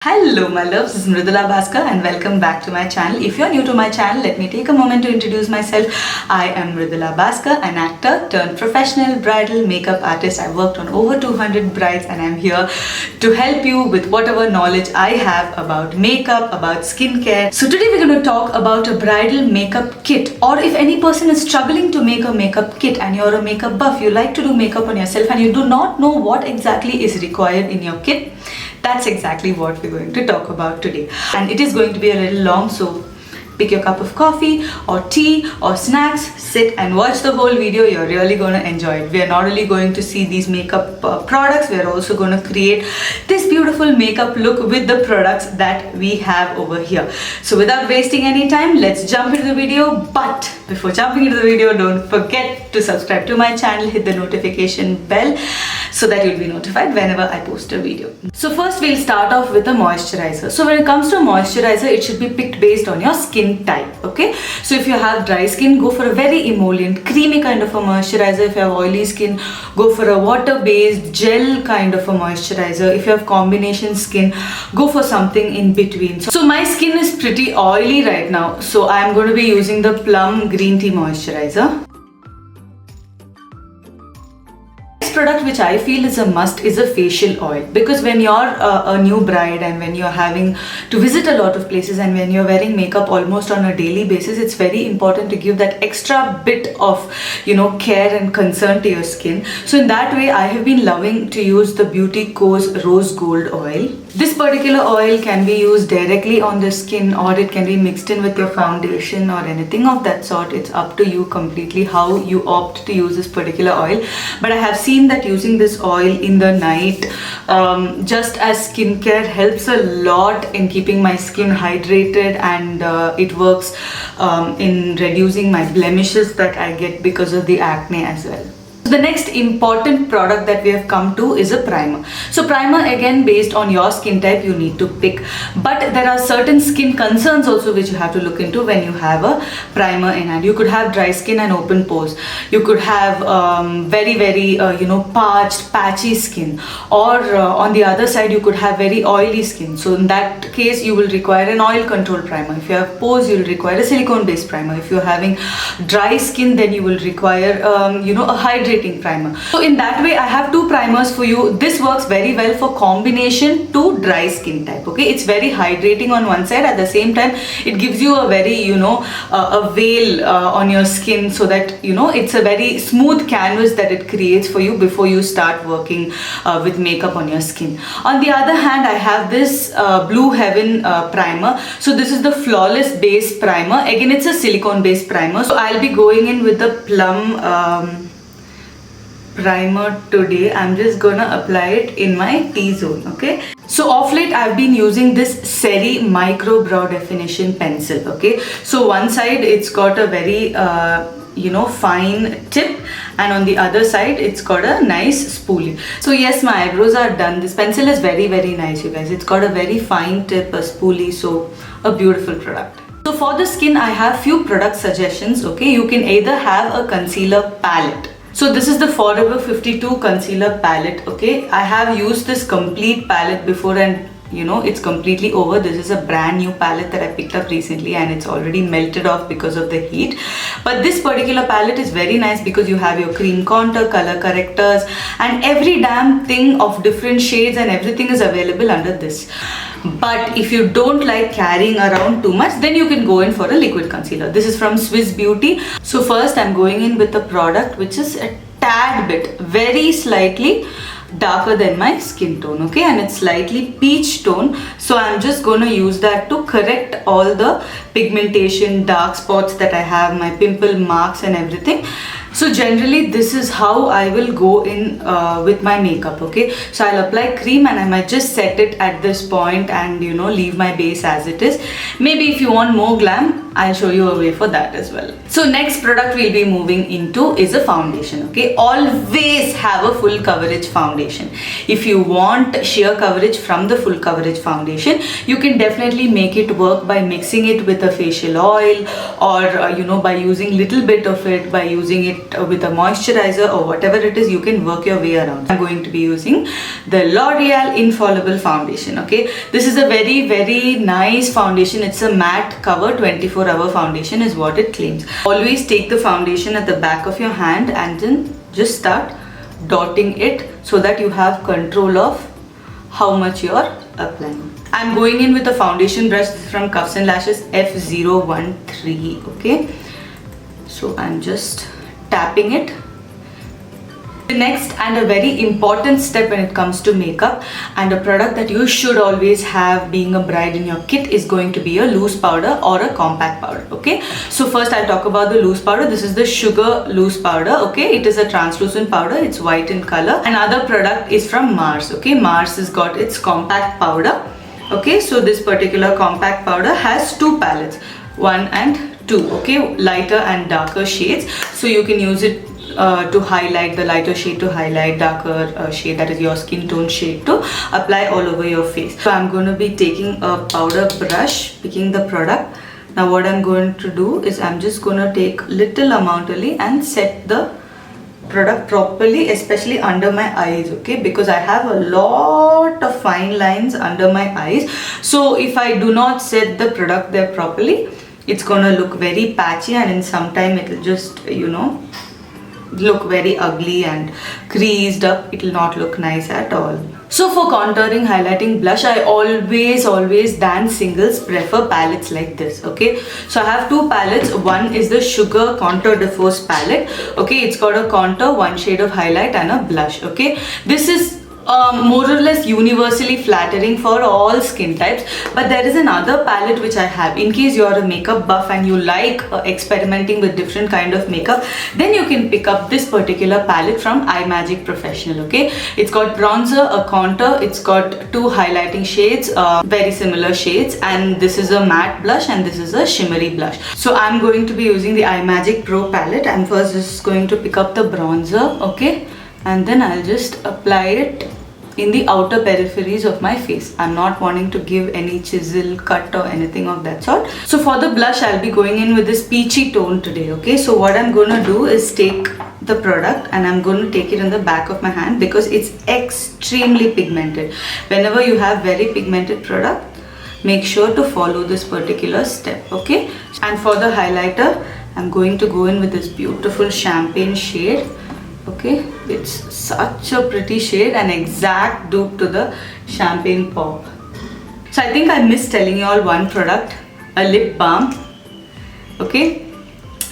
Hello my loves, this is Mrudhula Basker and welcome back to my channel. If you're new to my channel, let me take a moment to introduce myself. I am Mrudhula Basker, an actor turned professional bridal makeup artist. I've worked on over 200 brides and I'm here to help you with whatever knowledge I have about makeup, about skincare. So today we're going to talk about a bridal makeup kit, or if any person is struggling to make a makeup kit and you're a makeup buff, you like to do makeup on yourself and you do not know what exactly is required in your kit. That's exactly what we're going to talk about today, and it is going to be a little long, so pick your cup of coffee or tea or snacks, sit and watch the whole video. You're really going to enjoy it. We are not only going to see these makeup products, we are also going to create this beautiful makeup look with the products that we have over here. So without wasting any time, let's jump into the video. But before jumping into the video, don't forget to subscribe to my channel, hit the notification bell so that you'll be notified whenever I post a video. So first we'll start off with a moisturizer. So when it comes to moisturizer, it should be picked based on your skin type, okay? So if you have dry skin, go for a very emollient, creamy kind of a moisturizer. If you have oily skin, go for a water-based gel kind of a moisturizer. If you have combination skin, go for something in between. So my skin is pretty oily right now, so I'm going to be using the Plum Green Tea Moisturizer. Product which I feel is a must is a facial oil, because when you're a new bride and when you're having to visit a lot of places and when you're wearing makeup almost on a daily basis, it's very important to give that extra bit of care and concern to your skin. So in that way, I have been loving to use the Beauty Co's Rose Gold oil. This particular oil can be used directly on the skin, or it can be mixed in with your foundation or anything of that sort. It's up to you completely how you opt to use this particular oil. But I have seen that using this oil in the night just as skincare helps a lot in keeping my skin hydrated, and it works in reducing my blemishes that I get because of the acne as well. The next important product that we have come to is a primer. So primer, again, based on your skin type, you need to pick, but there are certain skin concerns also which you have to look into when you have a primer in hand. You could have dry skin and open pores. You could have very parched, patchy skin, or on the other side you could have very oily skin. So in that case, you will require an oil control primer. If you have pores, you will require a silicone based primer. If you're having dry skin, then you will require a hydrating primer. So in that way, I have two primers for you. This works very well for combination to dry skin type, okay? It's very hydrating on one side, at the same time it gives you a very a veil on your skin, so that it's a very smooth canvas that it creates for you before you start working with makeup on your skin. On the other hand, I have this Blue Heaven primer. So this is the Flawless Base Primer. Again, it's a silicone based primer. So I'll be going in with the Plum primer today. I'm just gonna apply it in my T-zone, okay? So of late, I've been using this Seri Micro Brow Definition Pencil, okay? So one side, it's got a very fine tip, and on the other side it's got a nice spoolie. So yes, my eyebrows are done. This pencil is very nice, you guys. It's got a very fine tip, a spoolie, so a beautiful product. So for the skin, I have few product suggestions, okay? You can either have a concealer palette. So this is the Forever 52 concealer palette, okay? I have used this complete palette before, and it's completely over. This is a brand new palette that I picked up recently, and it's already melted off because of the heat. But this particular palette is very nice because you have your cream contour, color correctors, and every damn thing of different shades, and everything is available under this. But if you don't like carrying around too much, then you can go in for a liquid concealer. This is from Swiss Beauty. So first I'm going in with a product which is a tad bit, very slightly darker than my skin tone, okay, and it's slightly peach tone. So I'm just going to use that to correct all the pigmentation, dark spots that I have, my pimple marks and everything. So generally this is how I will go in with my makeup, okay? So I'll apply cream and I might just set it at this point and leave my base as it is. Maybe if you want more glam, I'll show you a way for that as well. So next product we'll be moving into is a foundation. Okay, always have a full coverage foundation. If you want sheer coverage from the full coverage foundation, you can definitely make it work by mixing it with a facial oil, or you know, by using little bit of it, by using it with a moisturizer or whatever it is, you can work your way around. I'm going to be using the L'Oreal Infallible foundation. Okay, this is a very nice foundation. It's a matte cover 24-hour foundation is what it claims. Always take the foundation at the back of your hand and then just start dotting it so that you have control of how much you're applying. I'm going in with a foundation brush from Cuffs and Lashes F013. Okay, so I'm just tapping it. The next and a very important step when it comes to makeup, and a product that you should always have being a bride in your kit, is going to be a loose powder or a compact powder. Okay, so first I'll talk about the loose powder. This is the Sugar Loose Powder. Okay, it is a translucent powder. It's white in color. Another product is from Mars. Okay, Mars has got its compact powder. Okay, so this particular compact powder has two palettes, 1 and 2. Okay, lighter and darker shades. So you can use it to highlight, the lighter shade to highlight, darker shade, that is your skin tone shade, to apply all over your face. So I'm going to be taking a powder brush, picking the product. Now what I'm going to do is I'm just going to take little amount only and set the product properly, especially under my eyes. Okay, because I have a lot of fine lines under my eyes. So if I do not set the product there properly, it's gonna look very patchy, and in some time it will just, you know, look very ugly and creased up. It will not look nice at all. So for contouring, highlighting, blush, I always than singles prefer palettes like this. Okay, so I have two palettes. One is the Sugar Contour de Force palette. Okay, it's got a contour, one shade of highlight and a blush. Okay, this is more or less universally flattering for all skin types, but there is another palette which I have. In case you're a makeup buff and you like experimenting with different kind of makeup, then you can pick up this particular palette from iMagic Professional. Okay, it's got bronzer, a contour, it's got two highlighting shades, very similar shades, and this is a matte blush and this is a shimmery blush. So I'm going to be using the iMagic Pro palette. I'm first just going to pick up the bronzer. Okay, and then I'll just apply it in the outer peripheries of my face. I'm not wanting to give any chisel, cut or anything of that sort. So for the blush, I'll be going in with this peachy tone today. Okay, so what I'm going to do is take the product and I'm going to take it in the back of my hand because it's extremely pigmented. Whenever you have very pigmented product, make sure to follow this particular step. Okay, and for the highlighter, I'm going to go in with this beautiful champagne shade. Okay, it's such a pretty shade, an exact dupe to the Champagne Pop. So I think I missed telling you all one product, a lip balm. Okay,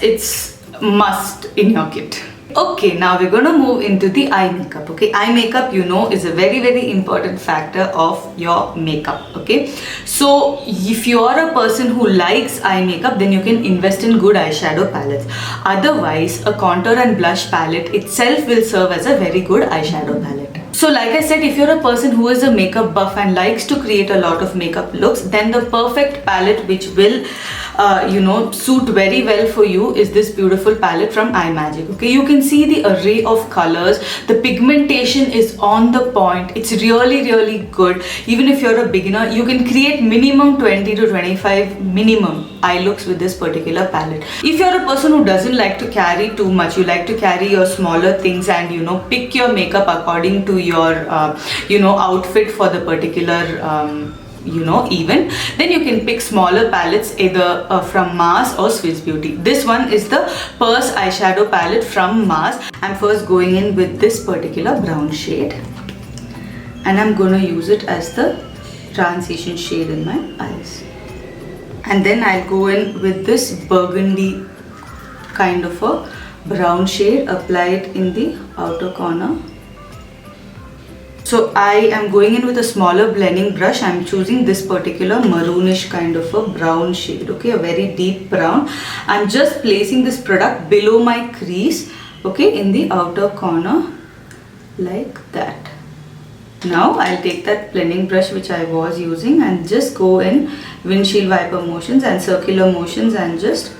it's must in your kit. Okay, now we're going to move into the eye makeup. Okay, eye makeup, you know, is a very important factor of your makeup. Okay, so if you are a person who likes eye makeup, then you can invest in good eyeshadow palettes. Otherwise, a contour and blush palette itself will serve as a very good eyeshadow palette. So like I said, if you're a person who is a makeup buff and likes to create a lot of makeup looks, then the perfect palette which will you know, suit very well for you is this beautiful palette from iMagic. Okay, you can see the array of colors. The pigmentation is on the point. It's really good. Even if you're a beginner, you can create minimum 20 to 25 minimum eye looks with this particular palette. If you're a person who doesn't like to carry too much, you like to carry your smaller things and, you know, pick your makeup according to your you know, outfit for the particular you know, event, then you can pick smaller palettes either from Mars or Swiss Beauty. This one is the Purse eyeshadow palette from Mars. I'm first going in with this particular brown shade and I'm going to use it as the transition shade in my eyes. And then I'll go in with this burgundy kind of a brown shade, apply it in the outer corner. So I am going in with a smaller blending brush. I'm choosing this particular maroonish kind of a brown shade. Okay, a very deep brown. I'm just placing this product below my crease. Okay, in the outer corner like that. Now I'll take that blending brush which I was using and just go in windshield wiper motions and circular motions and just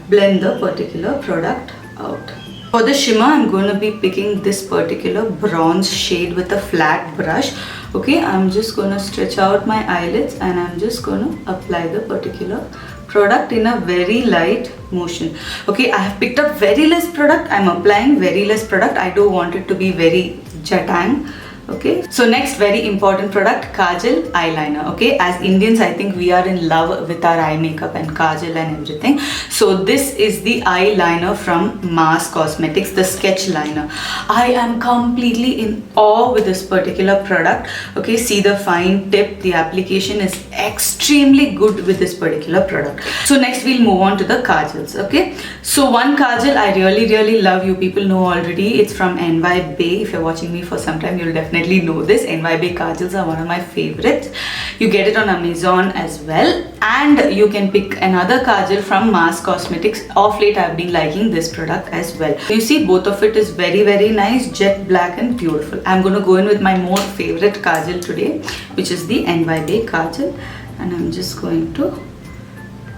blend the particular product out. For the shimmer, I'm going to be picking this particular bronze shade with a flat brush. Okay, I'm just going to stretch out my eyelids and I'm just going to apply the particular product in a very light motion. Okay, I have picked up very less product. I'm applying very less product. I don't want it to be very jatang. Okay, so next very important product, kajal, eyeliner. Okay, as Indians I think we are in love with our eye makeup and kajal and everything. So this is the eyeliner from Mars Cosmetics, the sketch liner. I am completely in awe with this particular product. Okay, see the fine tip, the application is extremely good with this particular product. So next we'll move on to the kajals. Okay, so one kajal I really love, you people know already, it's from NY Bay. If you're watching me for some time, you'll definitely know this. NY Bay kajals are one of my favorites. You get it on Amazon as well, and you can pick another kajal from Mars Cosmetics. Of late I've been liking this product as well. You see both of it is very nice, jet black and beautiful. I'm going to go in with my more favorite kajal today, which is the NY Bay kajal, and I'm just going to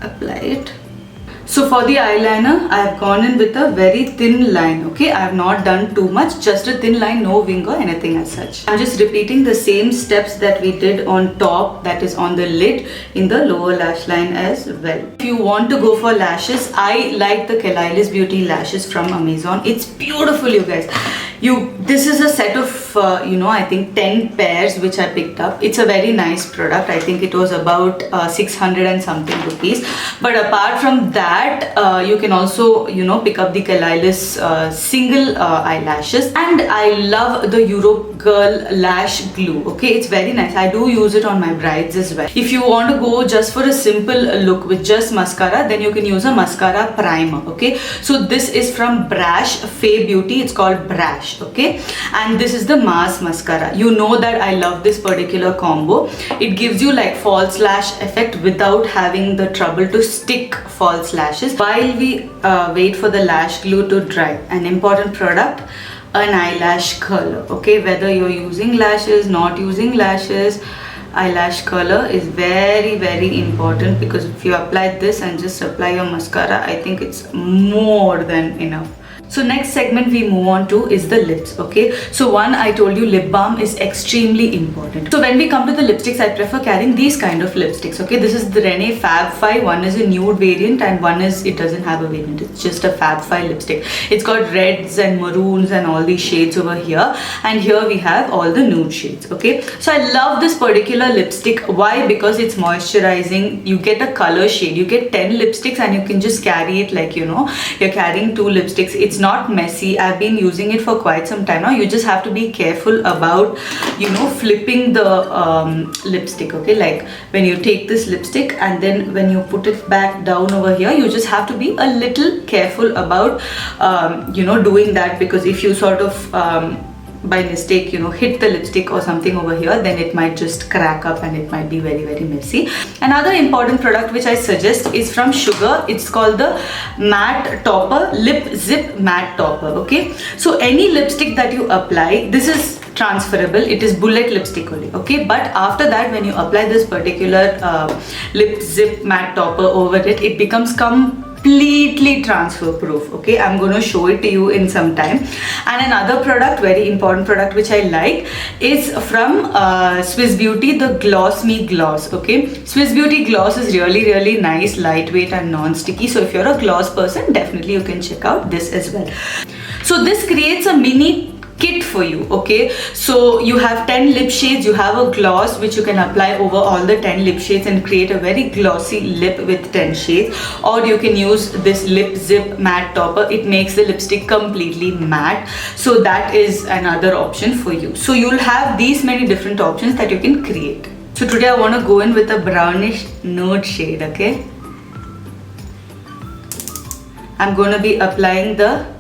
apply it. So for the eyeliner, I have gone in with a very thin line. Okay, I have not done too much, just a thin line, no wing or anything as such. I'm just repeating the same steps that we did on top, that is on the lid, in the lower lash line as well. If you want to go for lashes, I like the CALAILIS Beauty lashes from Amazon. It's beautiful, you guys. This is a set of I think 10 pairs which I picked up. It's a very nice product. I think it was about 600 and something rupees. But apart from that, you can also pick up the CALAILIS single eyelashes, and I love the Europe Girl lash glue. Okay, it's very nice. I do use it on my brides as well. If you want to go just for a simple look with just mascara, then you can use a mascara primer. Okay, so this is from Brash Faux Beauty. It's called Brash. Okay, and this is the Mars mascara. You know that I love this particular combo. It gives you like false lash effect without having the trouble to stick false lashes. While we wait for the lash glue to dry, an important product, an eyelash curler. Okay, whether you're using lashes, not using lashes, eyelash curler is very important, because if you apply this and just apply your mascara, I think it's more than enough. So next segment we move on to is the lips. Okay, so one, I told you lip balm is extremely important. So when we come to the lipsticks, I prefer carrying these kind of lipsticks. Okay, this is the RENEE Fab 5. One is a nude variant and one is, it doesn't have a variant, it's just a Fab 5 lipstick. It's got reds and maroons and all these shades over here, and here we have all the nude shades. Okay, so I love this particular lipstick. Why? Because it's moisturizing. You get a color shade, you get 10 lipsticks and you can just carry it like you're carrying 2 lipsticks. It's not messy. I've been using it for quite some time now. You just have to be careful about flipping the lipstick. Okay, like when you take this lipstick and then when you put it back down over here, you just have to be a little careful about doing that, because if you sort of by mistake hit the lipstick or something over here, then it might just crack up and it might be very messy. Another important product which I suggest is from Sugar. It's called the Matte Topper, Lip Zip Matte Topper. Okay, so any lipstick that you apply, this is transferable. It is bullet lipstick only. Okay, but after that, when you apply this particular Lip Zip Matte Topper over it, it becomes completely transfer proof. Okay, I'm going to show it to you in some time. And another product, very important product which I like, is from Swiss Beauty, the Gloss Me Gloss. Okay, Swiss Beauty gloss is really nice, lightweight and non-sticky. So if you're a gloss person, definitely you can check out this as well. So this creates a mini kit for you. Okay, so you have 10 lip shades, you have a gloss which you can apply over all the 10 lip shades and create a very glossy lip with 10 shades, or you can use this Lip Zip Matte Topper. It makes the lipstick completely matte, so that is another option for you. So you'll have these many different options that you can create. So today I want to go in with a brownish nude shade. Okay, I'm going to be applying the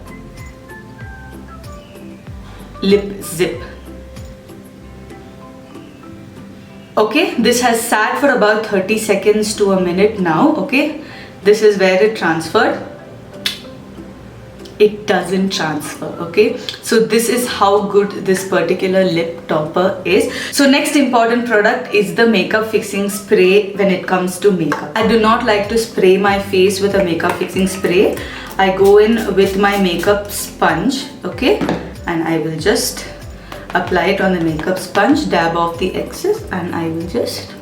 lip zip. Okay, this has sat for about 30 seconds to a minute now. Okay, this is where it transferred. it doesn't transfer. Okay, so this is how good this particular lip topper is. So next important product is the makeup fixing spray. When it comes to makeup, I do not like to spray my face with a makeup fixing spray. I go in with my makeup sponge, okay, and I will just apply it on the makeup sponge, dab off the excess, and I will just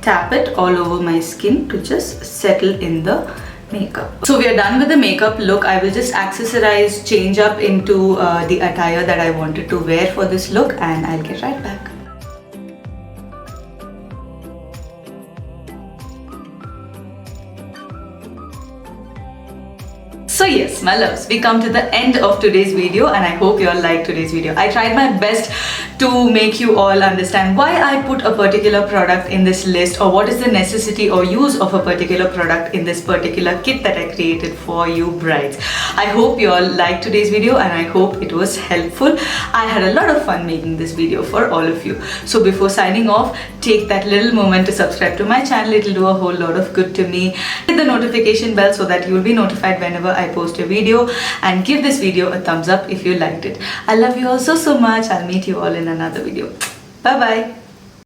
tap it all over my skin to just settle in the makeup. So we are done with the makeup look. I will just accessorize, change up into the attire that I wanted to wear for this look, and I'll get right back. So yes, my loves, we come to the end of today's video, and I hope you all liked today's video. I tried my best to make you all understand why I put a particular product in this list, or what is the necessity or use of a particular product in this particular kit that I created for you brides. I hope you all liked today's video, and I hope it was helpful. I had a lot of fun making this video for all of you. So before signing off, take that little moment to subscribe to my channel. It will do a whole lot of good to me. Hit the notification bell so that you will be notified whenever I post a video, and give this video a thumbs up if you liked it. I love you all so much. I'll meet you all in another video. Bye bye.